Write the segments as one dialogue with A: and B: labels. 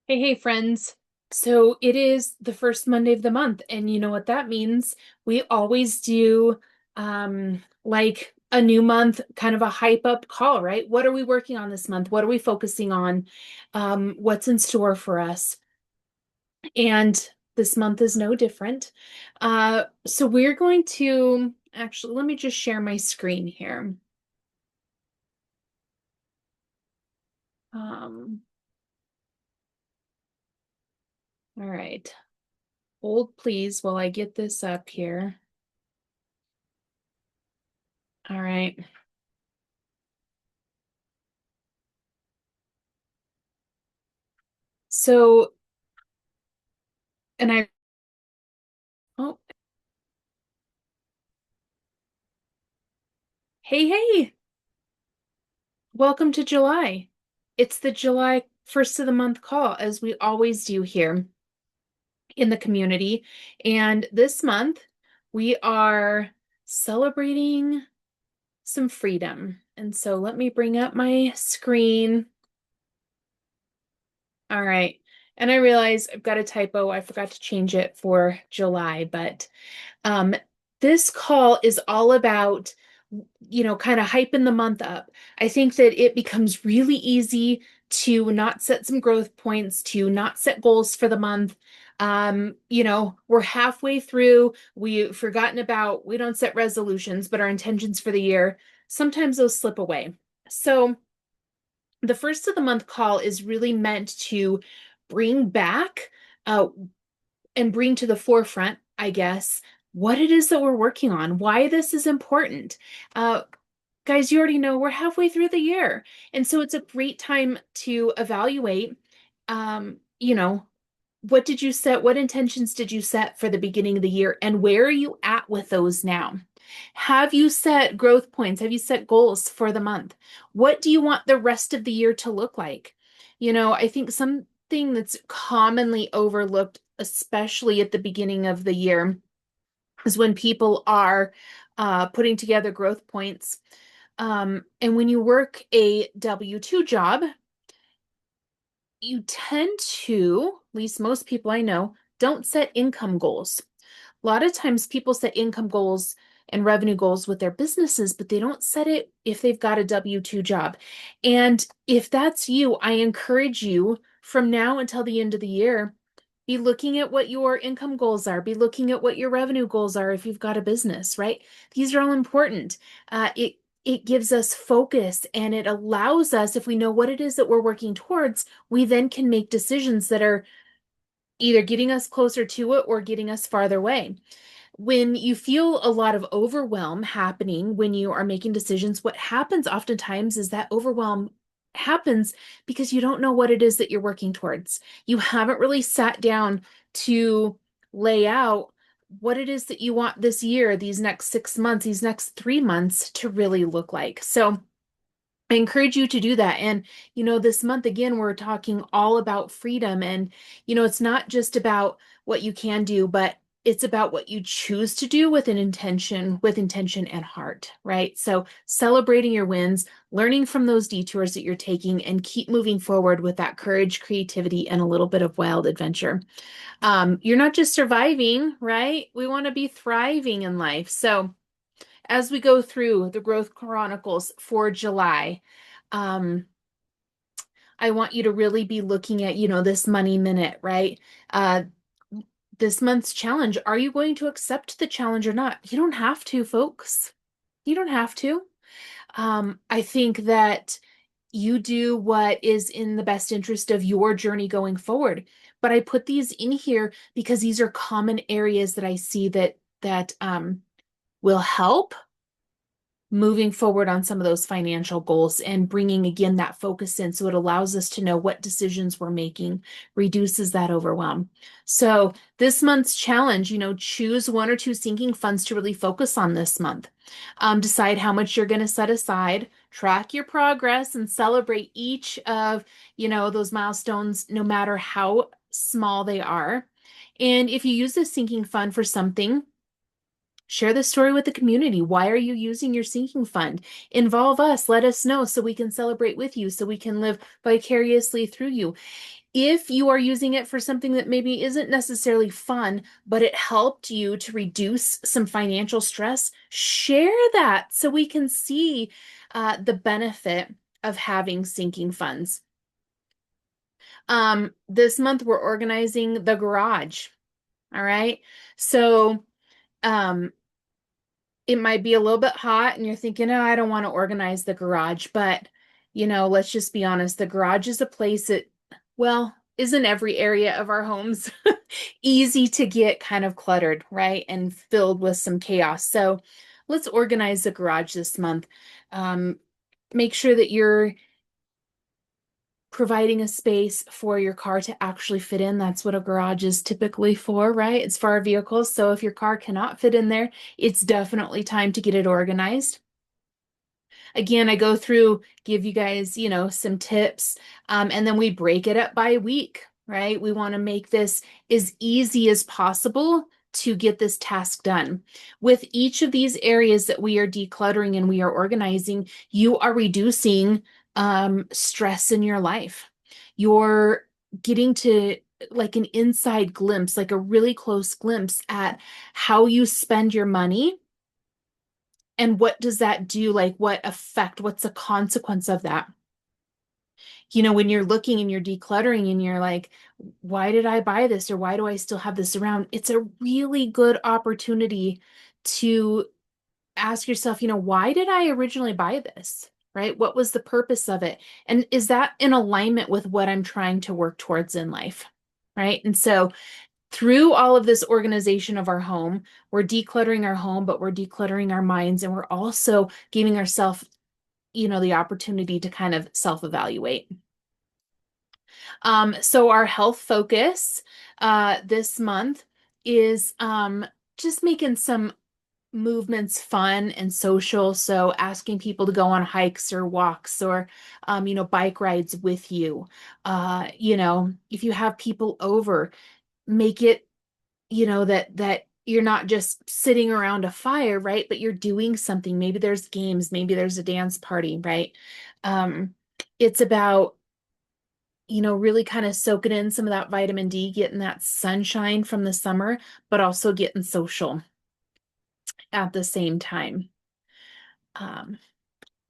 A: Hey, friends. So it is the first Monday of the month, and you know what that means? We always do like a new month, kind of a hype up call, right? What are we working on this month? What are we focusing on? What's in store for us? And this month is no different. So we're going to actually, let me just share my screen here. Um, all right. Hold please while I get this up here. All right. So, and I, oh, hey, welcome to July. It's the July first of the month call, as we always do here in the community. And this month, we are celebrating some freedom. And so let me bring up my screen. All right. And I realize I've got a typo. I forgot to change it for July, but Um, this call is all about, kind of hyping the month up. I think that it becomes really easy to not set some growth points, to not set goals for the month. We're halfway through. We've forgotten about, we don't set resolutions, but our intentions for the year, sometimes those slip away. So the first of the month call is really meant to bring back uh, and bring to the forefront, I guess, what it is that we're working on, why this is important. Uh, Guys, you already know we're halfway through the year. And so it's a great time to evaluate, um, you know, what did you set? What intentions did you set for the beginning of the year? And where are you at with those now? Have you set growth points? Have you set goals for the month? What do you want the rest of the year to look like? I think something that's commonly overlooked, especially at the beginning of the year, is when people are putting together growth points. And when you work a W-2 job, you tend to, at least most people I know, don't set income goals. A lot of times people set income goals and revenue goals with their businesses, but they don't set it if they've got a W-2 job. And if that's you, I encourage you from now until the end of the year, be looking at what your income goals are, be looking at what your revenue goals are if you've got a business, right? These are all important. It gives us focus and it allows us, if we know what it is that we're working towards, we then can make decisions that are either getting us closer to it or getting us farther away. When you feel a lot of overwhelm happening when you are making decisions, what happens oftentimes is that overwhelm happens because you don't know what it is that you're working towards. You haven't really sat down to lay out what it is that you want this year, these next 6 months, these next 3 months to really look like. So, I encourage you to do that. And, this month again, we're talking all about freedom. And, it's not just about what you can do, but it's about what you choose to do with intention and heart, right? So celebrating your wins, learning from those detours that you're taking, and keep moving forward with that courage, creativity, and a little bit of wild adventure. You're not just surviving, right? We want to be thriving in life. So, as we go through the Growth Chronicles for July, um, I want you to really be looking at, this money minute, right? Uh, this month's challenge. Are you going to accept the challenge or not? You don't have to, folks. You don't have to. I think that you do what is in the best interest of your journey going forward. But I put these in here because these are common areas that I see that will help moving forward on some of those financial goals and bringing again that focus in so it allows us to know what decisions we're making, reduces that overwhelm. So this month's challenge, choose one or two sinking funds to really focus on this month. Decide how much you're going to set aside, track your progress, and celebrate each of those milestones, no matter how small they are. And if you use this sinking fund for something, Share the story with the community. Why are you using your sinking fund? Involve us. Let us know so we can celebrate with you, so we can live vicariously through you. If you are using it for something that maybe isn't necessarily fun, but it helped you to reduce some financial stress, share that so we can see the benefit of having sinking funds. This month we're organizing the garage. All right. So, um, it might be a little bit hot and you're thinking, oh, I don't want to organize the garage. But, let's just be honest. The garage is a place that, well, isn't every area of our homes easy to get kind of cluttered, right? And filled with some chaos. So let's organize the garage this month. Um, Make sure that you're providing a space for your car to actually fit in. That's what a garage is typically for, right? It's for our vehicles. So if your car cannot fit in there, it's definitely time to get it organized. Again, I go through, give you guys, some tips, and then we break it up by week, right? We want to make this as easy as possible to get this task done. With each of these areas that we are decluttering and we are organizing, you are reducing stress in your life. You're getting to like an inside glimpse, like a really close glimpse at how you spend your money and what does that do? Like, what effect? What's the consequence of that? When you're looking and you're decluttering and you're like, why did I buy this? Or why do I still have this around? It's a really good opportunity to ask yourself, why did I originally buy this? Right? What was the purpose of it? And is that in alignment with what I'm trying to work towards in life? Right. And so through all of this organization of our home, we're decluttering our home, but we're decluttering our minds, and we're also giving ourselves, the opportunity to kind of self-evaluate. So our health focus this month is just making some movements fun and social. So asking people to go on hikes or walks or, bike rides with you. If you have people over, make it that you're not just sitting around a fire, right? But you're doing something. Maybe there's games, maybe there's a dance party, right? It's about, really kind of soaking in some of that vitamin D, getting that sunshine from the summer, but also getting social at the same time. Um,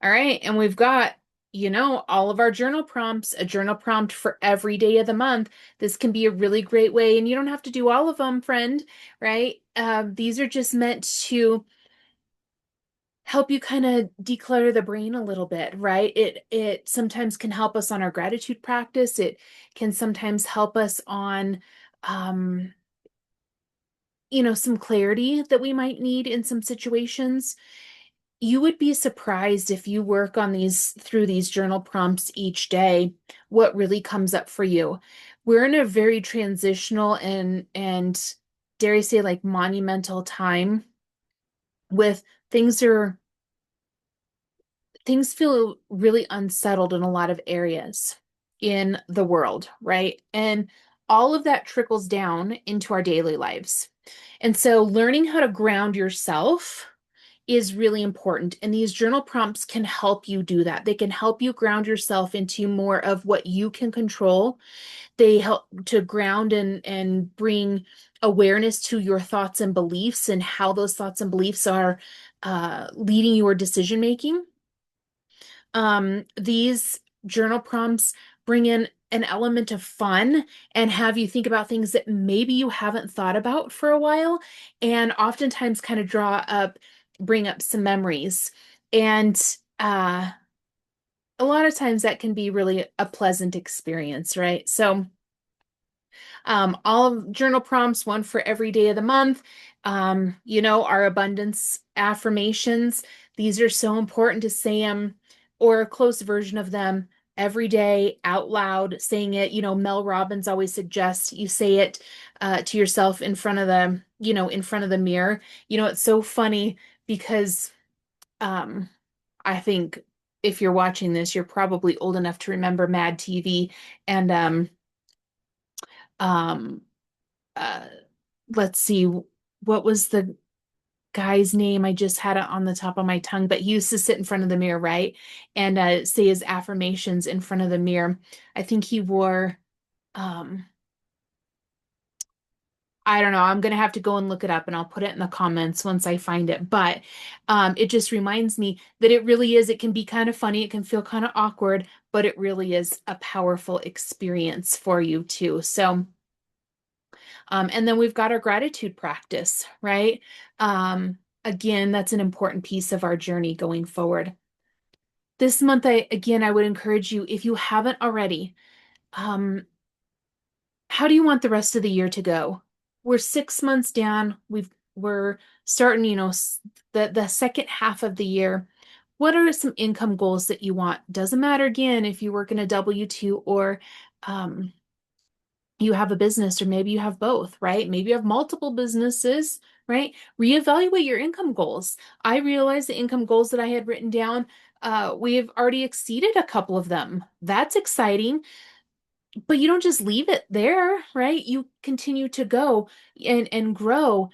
A: all right. And we've got, all of our journal prompts, a journal prompt for every day of the month. This can be a really great way, and you don't have to do all of them, friend, right? These are just meant to help you kind of declutter the brain a little bit, right? It sometimes can help us on our gratitude practice. It can sometimes help us on um, some clarity that we might need in some situations. You would be surprised if you work on these through these journal prompts each day, what really comes up for you. We're in a very transitional and dare I say like monumental time with things are things feel really unsettled in a lot of areas in the world, right? And all of that trickles down into our daily lives. And so learning how to ground yourself is really important. And these journal prompts can help you do that. They can help you ground yourself into more of what you can control. They help to ground and bring awareness to your thoughts and beliefs and how those thoughts and beliefs are leading your decision making. These journal prompts bring in an element of fun and have you think about things that maybe you haven't thought about for a while, and oftentimes kind of bring up some memories. And uh, a lot of times that can be really a pleasant experience, right? So all journal prompts, one for every day of the month. Our abundance affirmations. These are so important to say them or a close version of them every day out loud, saying it. Mel Robbins always suggests you say it to yourself in front of the mirror. It's so funny because um, I think if you're watching this, you're probably old enough to remember Mad TV and um, uh, let's see, what was the guy's name. I just had it on the top of my tongue, but he used to sit in front of the mirror, right? And say his affirmations in front of the mirror. I think he wore, um, I don't know. I'm gonna have to go and look it up and I'll put it in the comments once I find it. But it just reminds me that it really is, it can be kind of funny, it can feel kind of awkward, but it really is a powerful experience for you too. So and then we've got our gratitude practice, right? Again, that's an important piece of our journey going forward. This month, I would encourage you, if you haven't already, um, how do you want the rest of the year to go? We're 6 months down. We're starting, the second half of the year. What are some income goals that you want? Doesn't matter again if you work in a W-2 or um, you have a business, or maybe you have both, right? Maybe you have multiple businesses, right? Reevaluate your income goals. I realized the income goals that I had written down, we've already exceeded a couple of them. That's exciting, but you don't just leave it there, right? You continue to go and grow.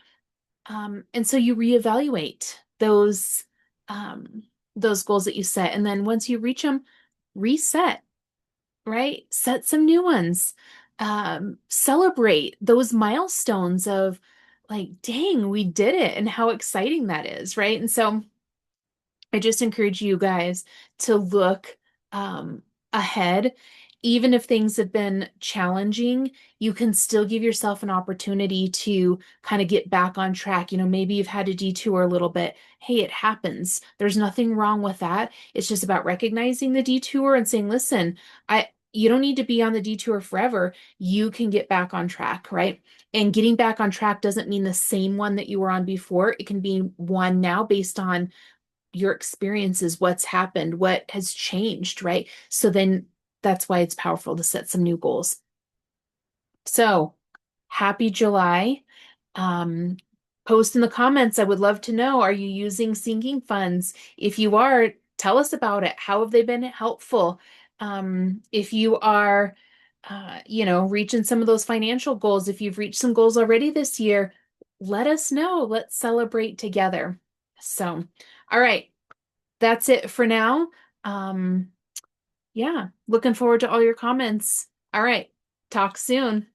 A: And so you reevaluate those goals that you set. And then once you reach them, reset, right? Set some new ones. Celebrate those milestones of like, dang, we did it, and how exciting that is, right? And so I just encourage you guys to look um, ahead. Even if things have been challenging, you can still give yourself an opportunity to kind of get back on track. Maybe you've had to detour a little bit. Hey, it happens. There's nothing wrong with that. It's just about recognizing the detour and saying, listen, you don't need to be on the detour forever. You can get back on track, right? And getting back on track doesn't mean the same one that you were on before. It can be one now based on your experiences, what's happened, what has changed, right? So then that's why it's powerful to set some new goals. So happy July. Um, Post in the comments. I would love to know, are you using sinking funds? If you are, tell us about it. How have they been helpful? If you are, reaching some of those financial goals, if you've reached some goals already this year, let us know. Let's celebrate together. So, all right. That's it for now. Um, yeah, looking forward to all your comments. All right, talk soon.